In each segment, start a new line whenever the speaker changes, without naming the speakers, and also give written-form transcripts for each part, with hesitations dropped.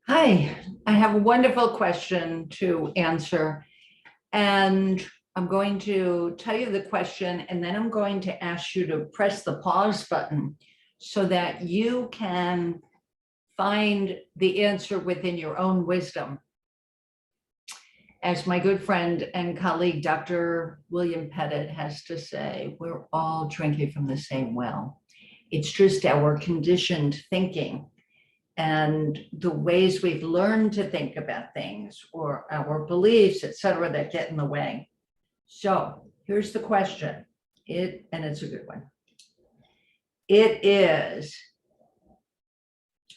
Hi, I have a wonderful question to answer. And I'm going to tell you the question, and then I'm going to ask you to press the pause button so that you can find the answer within your own wisdom. As my good friend and colleague, Dr. William Pettit, has to say, we're all drinking from the same well. It's just our conditioned thinking and the ways we've learned to think about things or our beliefs, et cetera, that get in the way. So here's the question, and it's a good one. It is,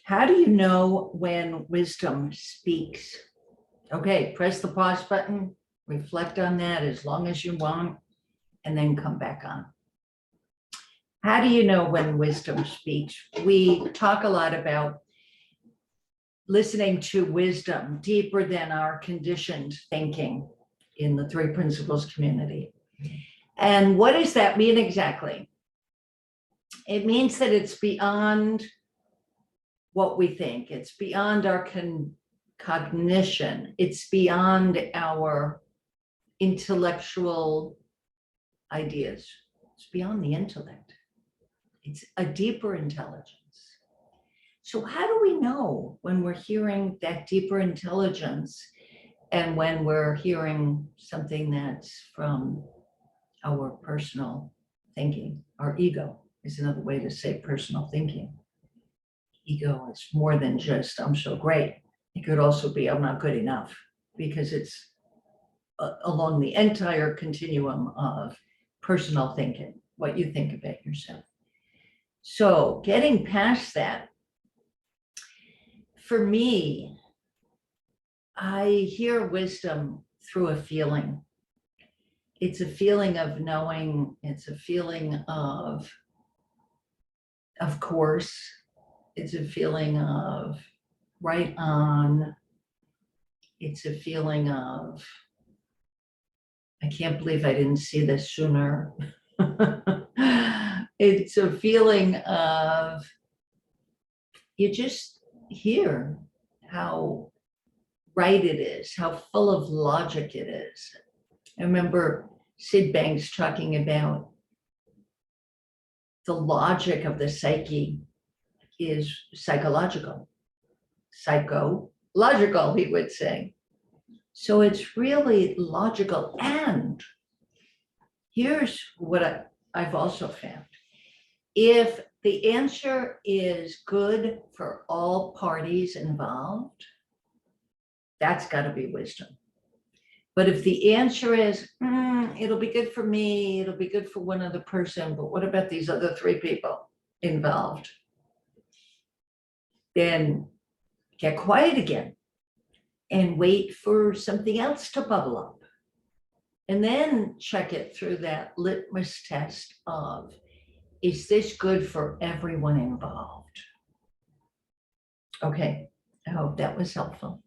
how do you know when wisdom speaks? Okay, press the pause button, reflect on that as long as you want, and then come back on. How do you know when wisdom speaks? We talk a lot about listening to wisdom deeper than our conditioned thinking in the Three Principles community. And what does that mean exactly? It means that it's beyond what we think. It's beyond our cognition. It's beyond our intellectual ideas. It's beyond the intellect. It's a deeper intelligence. So how do we know when we're hearing that deeper intelligence and when we're hearing something that's from our personal thinking? Our ego is another way to say personal thinking. Ego is more than just, I'm so great. It could also be, I'm not good enough, because it's along the entire continuum of personal thinking, what you think about yourself. So getting past that, for me, I hear wisdom through a feeling. It's a feeling of knowing, it's a feeling of course, it's a feeling of right on, it's a feeling of, I can't believe I didn't see this sooner. It's a feeling of, you just hear how right it is, how full of logic it is. I remember Sid Banks talking about the logic of the psyche is psychological, psychological, he would say. So it's really logical. And here's what I've also found. If the answer is good for all parties involved, that's got to be wisdom. But if the answer is, it'll be good for me, it'll be good for one other person, but what about these other three people involved? Then get quiet again and wait for something else to bubble up. And then check it through that litmus test of, is this good for everyone involved? Okay, I hope that was helpful.